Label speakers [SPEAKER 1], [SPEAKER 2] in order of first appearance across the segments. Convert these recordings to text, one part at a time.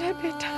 [SPEAKER 1] है बेटा।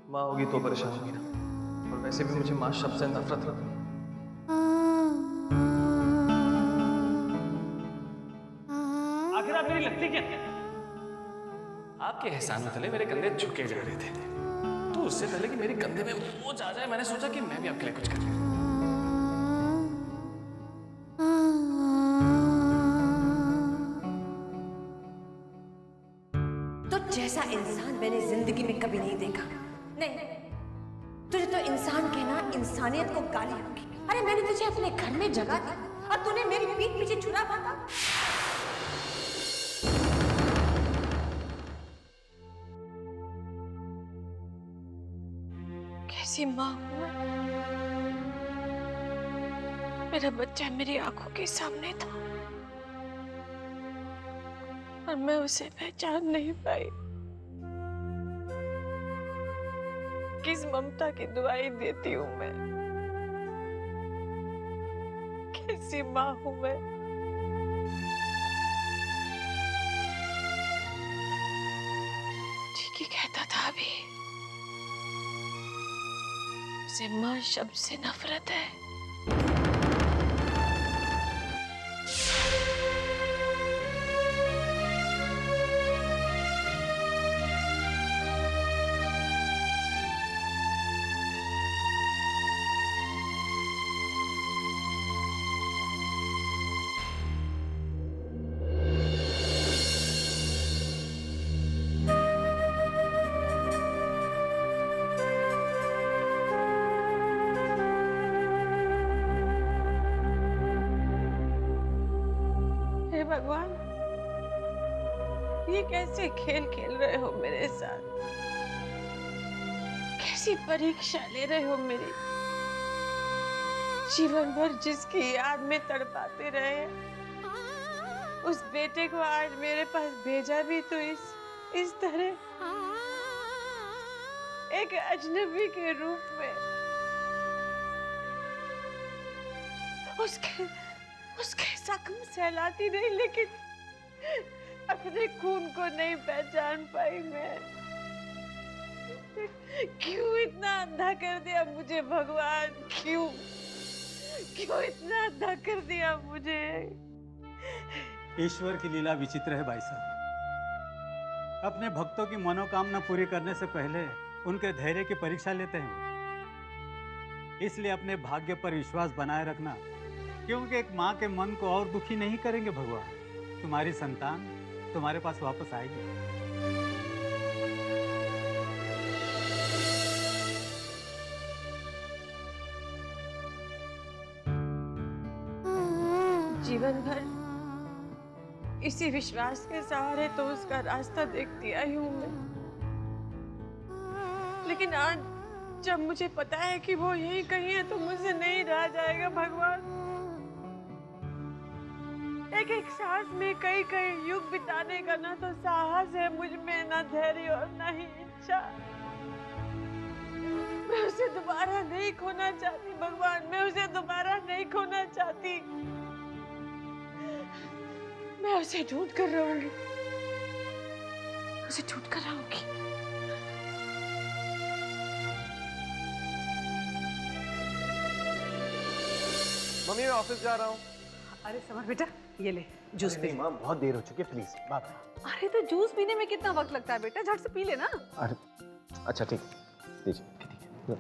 [SPEAKER 2] माँ होगी तो परेशान होगी ना, और वैसे भी मुझे माँ शब्द से नफरत है।
[SPEAKER 3] आखिर आप मेरी लगती क्या?
[SPEAKER 2] आपके एहसान तले मेरे कंधे झुके जा रहे थे, तो उससे पहले कि मेरे कंधे में बोझ आ जाए मैंने सोचा कि मैं भी आपके लिए कुछ कर लूं।
[SPEAKER 4] तो जैसा इंसान मैंने जिंदगी में कभी नहीं देखा। नहीं, तुझे तो इंसान कहना इंसानियत को गाली होगी। अरे मैंने तुझे अपने घर में जगह दी और तूने मेरी पीठ पीछे छुरा बांधा।
[SPEAKER 1] कैसी माँ हूँ मैं? मेरा बच्चा मेरी आंखों के सामने था और मैं उसे पहचान नहीं पाई। किस ममता की दुआई देती हूँ मैं? कैसी माँ हूँ मैं? ठीक ही कहता था अभी, उसे माँ शब्द से नफरत है। हे भगवान, ये कैसे खेल खेल रहे हो मेरे साथ? कैसी परीक्षा ले रहे हो मेरी? जीवन भर जिसकी याद में तड़पाते रहे, उस बेटे को आज मेरे पास भेजा भी तो इस तरह, एक अजनबी के रूप में। उसके जख्म सहलाती नहीं, लेकिन अपने खून को नहीं पहचान पाई मैं। क्यों इतना अंधा कर दिया मुझे भगवान? क्यों इतना अंधा कर दिया मुझे?
[SPEAKER 5] ईश्वर की लीला विचित्र है भाई साहब। अपने भक्तों की मनोकामना पूरी करने से पहले उनके धैर्य की परीक्षा लेते हैं। इसलिए अपने भाग्य पर विश्वास बनाए रखना, क्योंकि एक माँ के मन को और दुखी नहीं करेंगे भगवान। तुम्हारी संतान तुम्हारे पास वापस आएगी।
[SPEAKER 1] जीवन भर इसी विश्वास के सहारे तो उसका रास्ता देखती आई हूं मैं, लेकिन आज जब मुझे पता है कि वो यही कहीं है तो मुझसे नहीं रहा जाएगा भगवान। एक सांस में कई युग बिताने का ना तो साहस है मुझ में, ना धैर्य और ना ही इच्छा। मैं उसे दोबारा नहीं खोना चाहती भगवान, मैं उसे दोबारा नहीं खोना चाहती। मैं उसे ढूंढ कर रहूंगी, उसे ढूंढ कर रहूंगी।
[SPEAKER 2] मम्मी मैं ऑफिस जा रहा हूँ।
[SPEAKER 6] अरे समर बेटा, ये ले जूस पी।
[SPEAKER 2] माँ बहुत देर हो चुकी है, प्लीज बात।
[SPEAKER 6] अरे तो जूस पीने में कितना वक्त लगता है बेटा, झट से पी लेना।
[SPEAKER 2] अरे अच्छा ठीक दीजिए।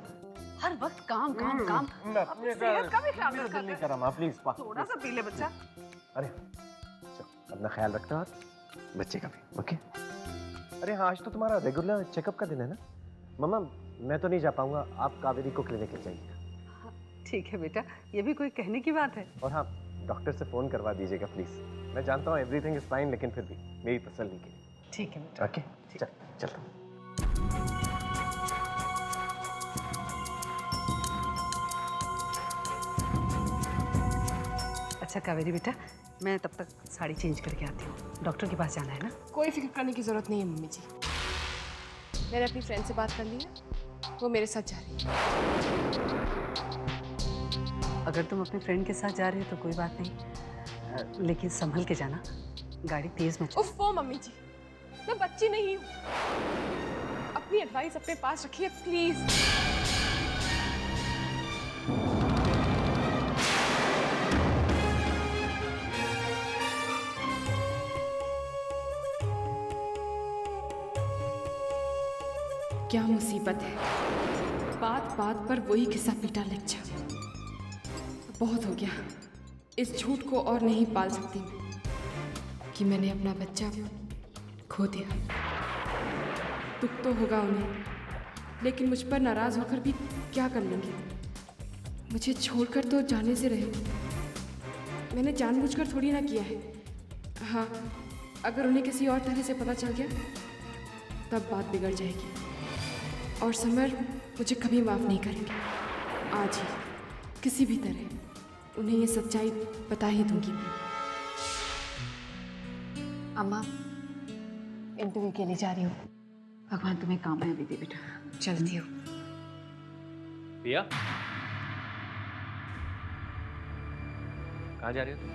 [SPEAKER 6] हर वक्त काम काम काम, अपनी सेहत का भी ख्याल रखा
[SPEAKER 2] नहीं
[SPEAKER 6] कर।
[SPEAKER 2] करा माँ, प्लीज
[SPEAKER 6] थोड़ा सा पी ले बच्चा।
[SPEAKER 2] अरे अपना ख्याल रखना और बच्चे का भी, ओके? अरे हाँ, आज तो तुम्हारा रेगुलर चेकअप का दिन है ना? मम्मा मैं तो नहीं जा पाऊंगा, आप कावेरी को क्लिनिक ले जाइएगा।
[SPEAKER 6] ठीक है बेटा, ये भी कोई कहने की बात है।
[SPEAKER 2] और हाँ, डॉक्टर से फोन करवा दीजिएगा प्लीज। मैं जानता हूँ एवरीथिंग इज फाइन, लेकिन फिर भी मेरी तसल्ली के लिए।
[SPEAKER 6] ठीक है बेटा।
[SPEAKER 2] ओके चल चलता हूँ।
[SPEAKER 6] अच्छा कावेरी बेटा, मैं तब तक साड़ी चेंज करके आती हूँ, डॉक्टर के पास जाना है ना।
[SPEAKER 7] कोई फिक्र करने की जरूरत नहीं है मम्मी जी। मैंने अपनी फ्रेंड से बात कर ली है, वो मेरे साथ जा रही है।
[SPEAKER 6] अगर तुम अपने फ्रेंड के साथ जा रही हो तो कोई बात नहीं, लेकिन संभल के जाना, गाड़ी तेज मत चलाना।
[SPEAKER 7] उफ वो मम्मी जी, मैं बच्ची नहीं हूँ। अपनी एडवाइस अपने पास रखिए प्लीज। क्या मुसीबत है, बात बात पर वही किस्सा पीटा लेक्चर। बहुत हो गया, इस झूठ को और नहीं पाल सकती मैं कि मैंने अपना बच्चा खो दिया। दुख तो होगा उन्हें, लेकिन मुझ पर नाराज होकर भी क्या कर लेंगे। मुझे छोड़कर तो जाने से रहे। मैंने जानबूझकर थोड़ी ना किया है। हाँ, अगर उन्हें किसी और तरह से पता चल गया तब बात बिगड़ जाएगी, और समर मुझे कभी माफ़ नहीं करेंगे। आज ही किसी भी तरह उन्हें ये सच्चाई बता ही दूंगी मैं।
[SPEAKER 4] अम्मा, इंटरव्यू के लिए जा रही हूँ।
[SPEAKER 6] भगवान तुम्हें कामयाबी दे बेटा।
[SPEAKER 4] चलती हूँ।
[SPEAKER 2] पिया, कहाँ जा रही हो तुम?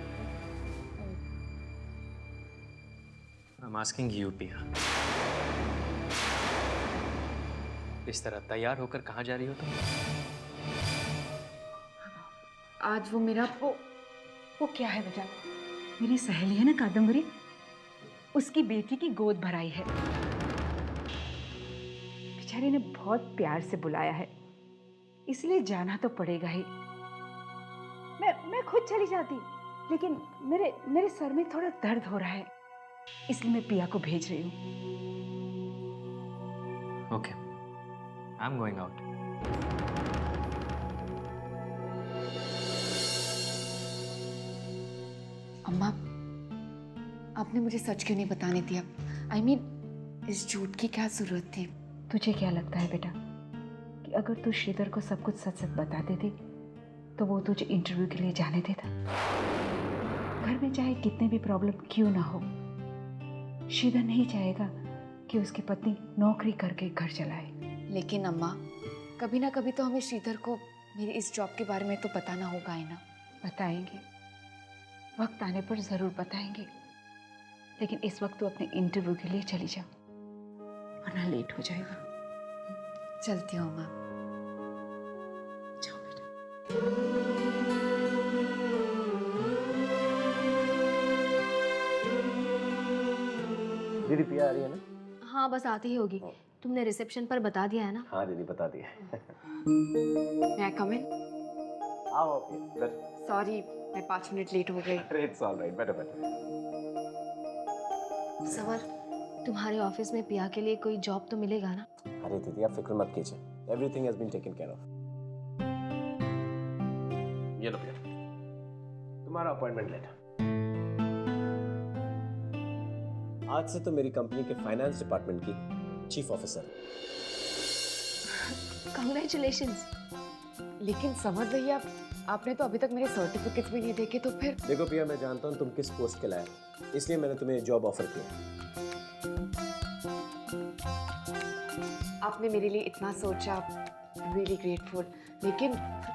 [SPEAKER 2] I'm asking you, पिया। इस तरह तैयार होकर कहाँ जा रही हो तुम?
[SPEAKER 6] आज वो मेरा वो क्या है बेटा, मेरी सहेली है ना कादम्बरी, उसकी बेटी की गोद भराई है। बेचारी ने बहुत प्यार से बुलाया है, इसलिए जाना तो पड़ेगा ही। मैं खुद चली जाती, लेकिन मेरे सर में थोड़ा दर्द हो रहा है, इसलिए मैं पिया को भेज रही हूँ।
[SPEAKER 2] Okay, I'm going out.
[SPEAKER 4] अम्मा, आपने मुझे सच क्यों नहीं बताने दिया? I mean, इस झूठ की क्या जरूरत थी?
[SPEAKER 6] तुझे क्या लगता है बेटा कि अगर तू श्रीधर को सब कुछ सच सच बता देती तो वो तुझे इंटरव्यू के लिए जाने देता? घर में चाहे कितने भी प्रॉब्लम क्यों ना हो, श्रीधर नहीं चाहेगा कि उसकी पत्नी नौकरी करके घर चलाए।
[SPEAKER 4] लेकिन अम्मा, कभी ना कभी तो हमें श्रीधर को मेरी इस जॉब के बारे में तो बताना होगा ही ना।
[SPEAKER 6] बताएंगे, वक्त आने पर जरूर बताएंगे, लेकिन इस वक्त तू अपने इंटरव्यू के लिए चली जा, वरना लेट हो जाएगा।
[SPEAKER 4] चलती हूँ अम्मा।
[SPEAKER 6] जाओ बेटा।
[SPEAKER 2] दीदी, पिया आ रही है ना?
[SPEAKER 8] हाँ बस आती ही होगी। तुमने रिसेप्शन पर बता दिया है ना?
[SPEAKER 2] हाँ दीदी, बता दिया।
[SPEAKER 7] मैं कम इन?
[SPEAKER 2] आओ पिया।
[SPEAKER 7] सॉरी, मैं 5 मिनट लेट हो गई।
[SPEAKER 2] अरे इट्स ऑल राइट, बैठो बैठो।
[SPEAKER 8] सवर, तुम्हारे ऑफिस में पिया के लिए कोई जॉब तो मिलेगा ना?
[SPEAKER 2] अरे दीदी, आप फिक्र मत कीजिए, everything has been taken care of. ये लो पिया, तुम्हारा अपॉइंटमेंट लेटर। आज से तो मेरी कंपनी के फाइनेंस डिपार्टमेंट की चीफ ऑफिसर।
[SPEAKER 8] कांग्रेचुलेशंस।
[SPEAKER 7] लेकिन समर भैया, आपने तो अभी तक मेरे सर्टिफिकेट्स भी नहीं देखे, तो फिर?
[SPEAKER 2] देखो पिया, मैं जानता हूँ तुम किस पोस्ट के लायक, इसलिए मैंने तुम्हें जॉब ऑफर किया।
[SPEAKER 7] आपने मेरे लिए इतना सोचा, रियली ग्रेटफुल। लेकिन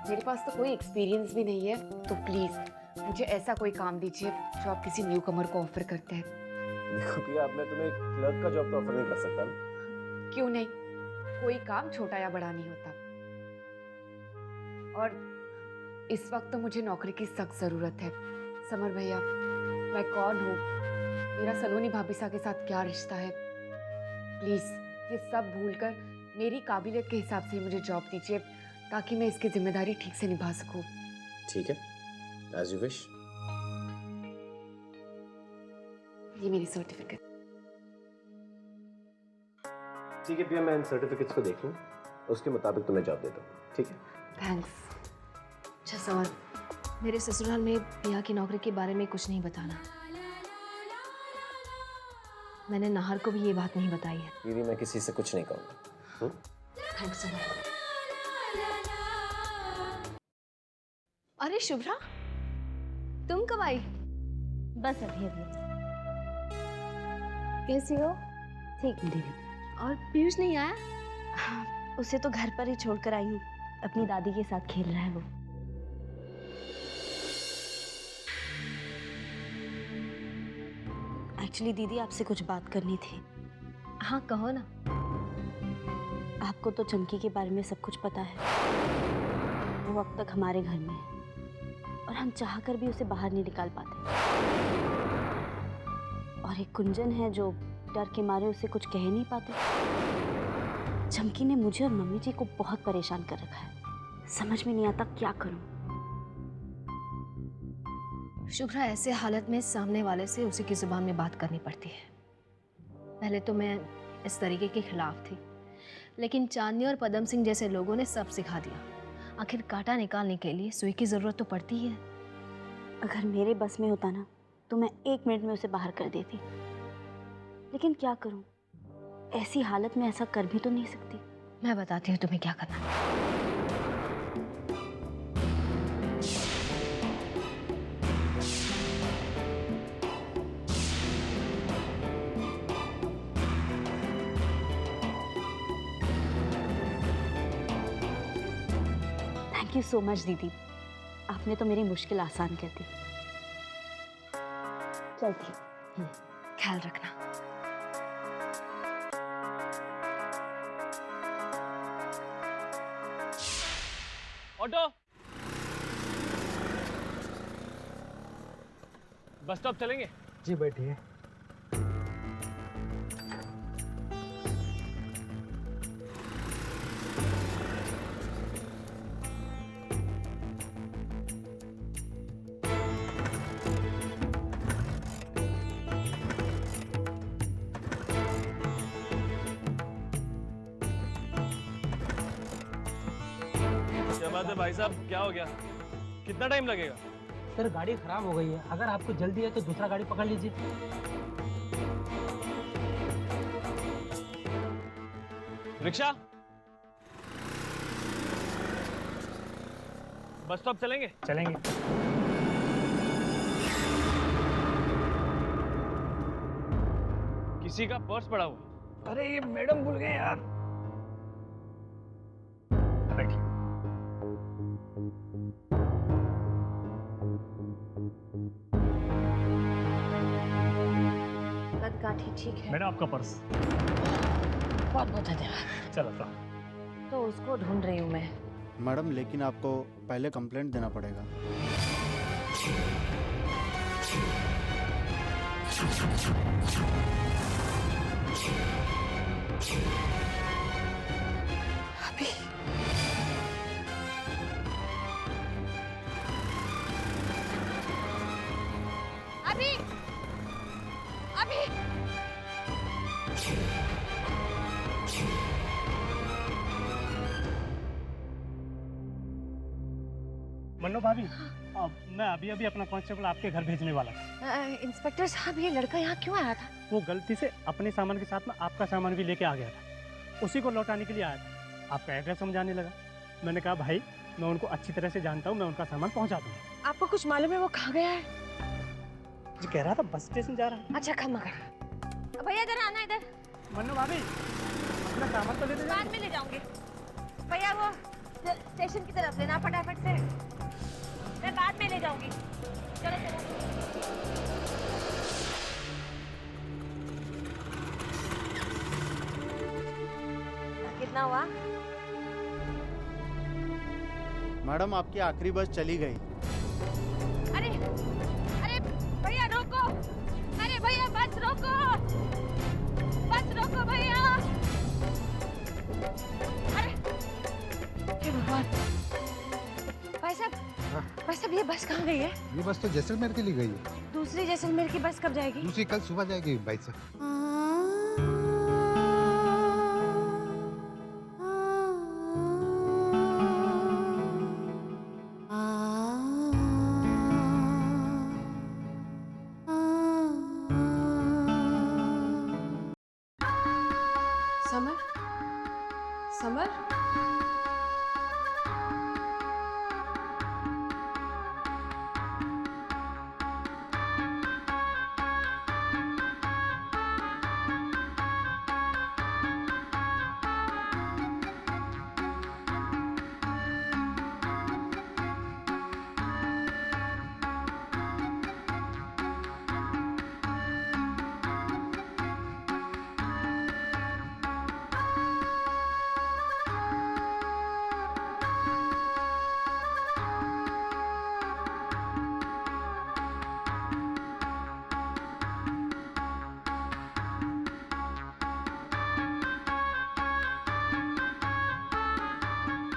[SPEAKER 7] मेरे पास तो कोई एक्सपीरियंस भी नहीं है, तो प्लीज़ मुझे ऐसा कोई काम दीजिए जो आप किसी न्यू कमर को ऑफर करते हैं।
[SPEAKER 2] देखो पिया, अब मैं तुम्हें क्लर्क का जॉब तो ऑफर नहीं कर सकता ना।
[SPEAKER 7] क्यों नहीं? कोई काम छोटा या बड़ा नहीं होता, और इस वक्त तो मुझे नौकरी की सख्त ज़रूरत है। समर भैया, मैं कौन हूँ, मेरा सलोनी भाभी सा के साथ क्या रिश्ता है, प्लीज़ ये सब भूलकर मेरी काबिलियत के हिसाब से मुझे जॉब दीजिए, ताकि मैं इसकी जिम्मेदारी ठीक से निभा सकूँ।
[SPEAKER 2] ठीक है, एज यू विश।
[SPEAKER 7] ये मेरी सर्टिफिकेट।
[SPEAKER 2] ठीक है पिया, मैं इन सर्टिफिकेट्स को देख लूँ, उसके मुताबिक तुम्हें जॉब देता हूँ, ठीक है?
[SPEAKER 7] थैंक्स।
[SPEAKER 8] अच्छा सवर, मेरे ससुराल में पिया की नौकरी के बारे में कुछ नहीं बताना। मैंने नाहर को भी ये बात नहीं बताई है।
[SPEAKER 2] दीदी, मैं किसी से कुछ नहीं कहूँगा।
[SPEAKER 8] थैंक्स सवर। अरे शुभ्रा, तुम कब आई?
[SPEAKER 9] बस अभी अभी।
[SPEAKER 8] कैसी हो?
[SPEAKER 9] ठीक है दीदी।
[SPEAKER 8] और पीयूष नहीं आया?
[SPEAKER 9] हाँ, उसे तो घर पर ही छोड़कर आई हूँ। अपनी दादी के साथ खेल रहा है वो। एक्चुअली दीदी आपसे कुछ बात करनी थी।
[SPEAKER 8] हाँ कहो ना।
[SPEAKER 9] आपको तो चंकी के बारे में सब कुछ पता है। वो अब तक हमारे घर में है और हम चाहकर भी उसे बाहर नहीं निकाल पाते। और एक कुंजन है जो डर के मारे उसे कुछ कह नहीं पाते। चंकी ने मुझे और मम्मी जी को बहुत परेशान कर रखा है। समझ में नहीं आता क्या करूं।
[SPEAKER 8] शुभ्रा, ऐसे हालत में सामने वाले से उसी की जुबान में बात करनी पड़ती है। पहले तो मैं इस तरीके के खिलाफ थी, लेकिन चांदनी और पदम सिंह जैसे लोगों ने सब सिखा दिया। आखिर कांटा निकालने के लिए सुई की जरूरत तो पड़ती है।
[SPEAKER 9] अगर मेरे बस में होता ना तो मैं 1 मिनट में उसे बाहर कर देती, लेकिन क्या करूं, ऐसी हालत में ऐसा कर भी तो नहीं सकती।
[SPEAKER 8] मैं बताती हूँ तुम्हें क्या करना है।
[SPEAKER 9] थैंक यू सो मच दीदी, आपने तो मेरी मुश्किल आसान कर दी। चलती हूँ।
[SPEAKER 8] ख्याल रखना।
[SPEAKER 3] ऑटो, बस स्टॉप चलेंगे?
[SPEAKER 2] जी बैठिए।
[SPEAKER 3] क्या बात है भाई साहब, क्या हो गया? कितना टाइम लगेगा?
[SPEAKER 10] सर गाड़ी खराब हो गई है, अगर आपको जल्दी है तो दूसरा गाड़ी पकड़ लीजिए।
[SPEAKER 3] रिक्शा, बस स्टॉप चलेंगे?
[SPEAKER 10] चलेंगे।
[SPEAKER 3] किसी का पर्स पड़ा हुआ।
[SPEAKER 10] अरे ये मैडम भूल गए यार। बैठिए।
[SPEAKER 8] काठी ठीक है।
[SPEAKER 10] मैडम आपका पर्स।
[SPEAKER 8] बहुत बहुत धन्यवाद।
[SPEAKER 10] चलो तो।
[SPEAKER 8] तो उसको ढूंढ रही हूँ मैं।
[SPEAKER 11] मैडम लेकिन आपको पहले कंप्लेंट देना पड़ेगा।
[SPEAKER 8] अभी अभी अभी
[SPEAKER 10] मन्नू भाभी, मैं अभी अभी अपना कांस्टेबल आपके घर भेजने वाला था।
[SPEAKER 8] इंस्पेक्टर साहब, ये लड़का यहाँ क्यों आया था?
[SPEAKER 10] वो गलती से अपने सामान के साथ में आपका सामान भी लेके आ गया था, उसी को लौटाने के लिए आया था। आपका एड्रेस समझाने लगा। मैंने कहा भाई मैं उनको अच्छी तरह से जानता हूँ, मैं उनका सामान पहुँचा दूँगा।
[SPEAKER 8] आपको कुछ मालूम है वो कहाँ गया है?
[SPEAKER 10] जी कह रहा था बस स्टेशन जा रहा है।
[SPEAKER 8] अच्छा खम्मा कर। भैया इधर आना, इधर।
[SPEAKER 10] मन्नू भाभी अपना सामान तो ले ले।
[SPEAKER 8] बाद में ले जाऊंगी भैया, वो स्टेशन की तरफ लेना फटाफट से। मैं बाद में ले जाऊंगी। चलो चलो। कितना हुआ?
[SPEAKER 11] मैडम आपकी आखिरी बस चली गई।
[SPEAKER 8] अरे अरे भैया रोको! अरे भैया बस रोको! बस रोको भैया! अरे हे भगवान! भाई साहब ये बस कहाँ गई है?
[SPEAKER 12] ये बस तो जैसलमेर के लिए गई है।
[SPEAKER 8] दूसरी जैसलमेर की बस कब जाएगी?
[SPEAKER 12] दूसरी कल सुबह जाएगी भाई साहब।
[SPEAKER 7] Summer, summer,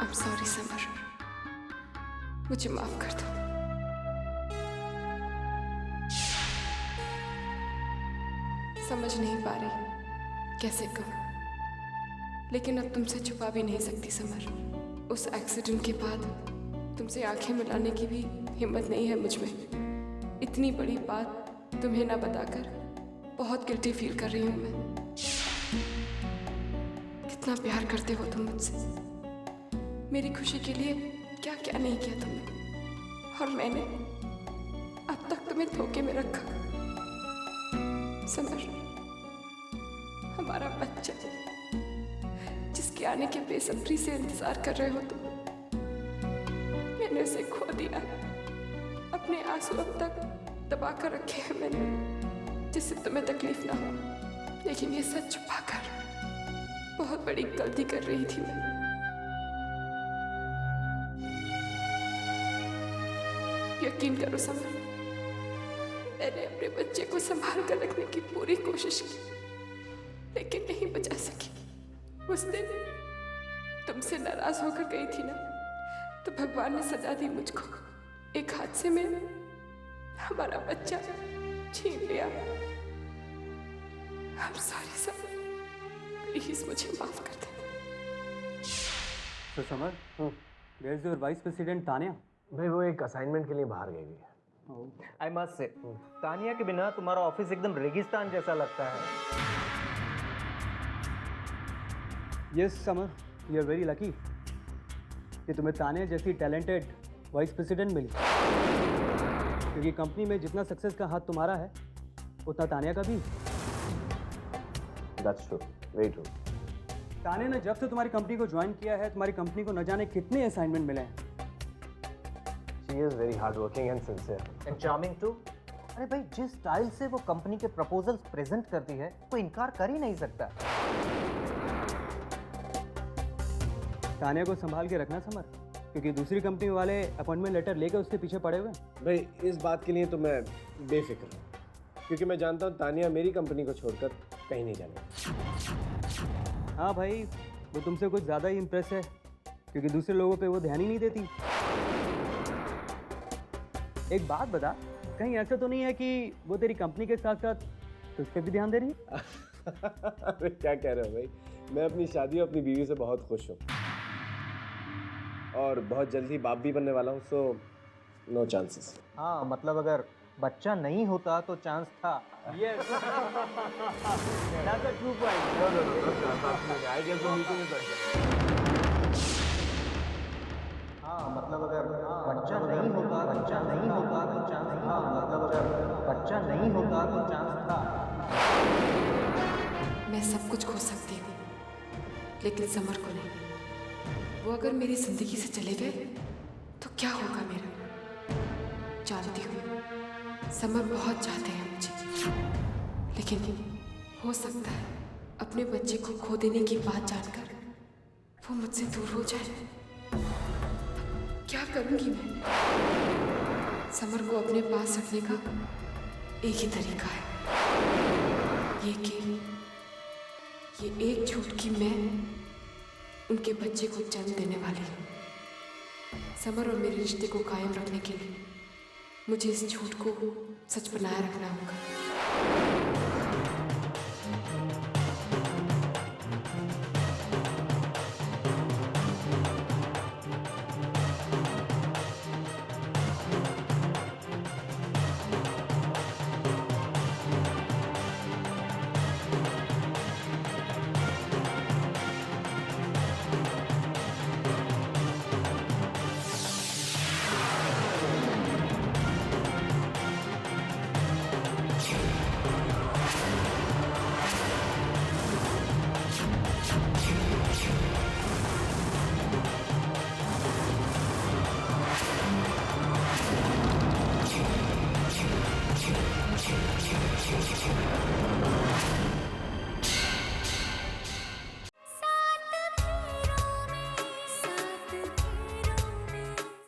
[SPEAKER 7] I'm sorry summer, मुझे माफ कर दो। समझ नहीं पा रही कैसे कहूँ, लेकिन अब तुमसे छुपा भी नहीं सकती समर। उस एक्सीडेंट के बाद तुमसे आंखें मिलाने की भी हिम्मत नहीं है मुझ में। इतनी बड़ी बात तुम्हें ना बताकर बहुत गिल्टी फील कर रही हूँ मैं। कितना प्यार करते हो तुम मुझसे। मेरी खुशी के लिए क्या क्या नहीं किया तुमने, और मैंने अब तक तुम्हें धोखे में रखा। समर, हमारा बच्चा जिसके आने के बेसब्री से इंतजार कर रहे हो तुम, मैंने उसे खो दिया। अपने आंसू अब तक दबा कर रखे हैं मैंने, जिससे तुम्हें तकलीफ ना हो। लेकिन ये सच छुपाकर बहुत बड़ी गलती कर रही थी मैं। यकीन करो समर, मैंने अपने बच्चे को संभाल कर रखने की पूरी कोशिश की, लेकिन नहीं बचा सकी। उस दिन तुमसे नाराज होकर गई थी ना, तो भगवान ने सजा दी मुझको। एक हादसे में हमारा बच्चा छीन लिया। I'm sorry समर, प्लीज मुझे माफ कर दे।
[SPEAKER 5] तो summer, where is your vice president Tania?
[SPEAKER 2] भाई वो एक असाइनमेंट के लिए बाहर गई हुई है।
[SPEAKER 13] आई मस्ट से, तानिया के बिना तुम्हारा ऑफिस एकदम रेगिस्तान जैसा लगता है।
[SPEAKER 5] Yes summer, you are very lucky कि तुम्हें तानिया जैसी टैलेंटेड वाइस प्रेसिडेंट मिली, क्योंकि कंपनी में जितना सक्सेस का हाथ तुम्हारा है उतना तानिया का भी।
[SPEAKER 2] That's true, very true.
[SPEAKER 5] Tania ने जब से तुम्हारी कंपनी को ज्वाइन किया है, तुम्हारी कंपनी को न जाने कितने असाइनमेंट मिले हैं।
[SPEAKER 2] She is very hardworking and sincere.
[SPEAKER 13] And charming too. अरे भाई, जिस स्टाइल से वो कंपनी के प्रपोजल्स प्रेजेंट करती है, कोई इनकार कर ही नहीं सकता।
[SPEAKER 5] तानिया को संभाल के रखना समर, क्योंकि दूसरी कंपनी वाले अपॉइंटमेंट लेटर लेकर उसके पीछे पड़े हुए हैं।
[SPEAKER 2] भाई इस बात के लिए तो मैं बेफिक्र हूँ, क्योंकि मैं जानता हूँ तानिया मेरी कंपनी को छोड़कर कहीं नहीं जाने।
[SPEAKER 5] हाँ भाई, वो तुमसे कुछ ज़्यादा ही इम्प्रेस है, क्योंकि दूसरे लोगों पे वो ध्यान ही नहीं देती। एक बात बता, कहीं ऐसा तो नहीं है कि वो तेरी कंपनी के साथ साथ तुझ पे भी ध्यान दे रही है?
[SPEAKER 2] अरे क्या कह रहे हो भाई, मैं अपनी शादी और अपनी बीवी से बहुत खुश हूँ और बहुत जल्दी बाप भी बनने वाला हूँ, सो नो चांसेस।
[SPEAKER 13] हाँ, मतलब अगर बच्चा नहीं होता तो चांस था।
[SPEAKER 5] Yes. That's a true point.
[SPEAKER 2] I guess the meeting is done.
[SPEAKER 13] हाँ, मतलब अगर बच्चा नहीं होता तो चांस था। मतलब अगर बच्चा नहीं होता तो चांस था।
[SPEAKER 7] मैं सब कुछ खो सकती हूँ, लेकिन समर को नहीं। वो अगर मेरी जिंदगी से चले गए तो क्या होगा मेरा? जानती हूँ समर बहुत चाहते हैं मुझे, लेकिन हो सकता है अपने बच्चे को खो देने की बात जानकर वो मुझसे दूर हो जाए। क्या करूंगी मैं? समर को अपने पास रखने का एक ही तरीका है, ये कि ये एक झूठ की मैं उनके बच्चे को जन्म देने वाली हूँ। समर और मेरे रिश्ते को कायम रखने के लिए मुझे इस झूठ को सच बनाए रखना होगा।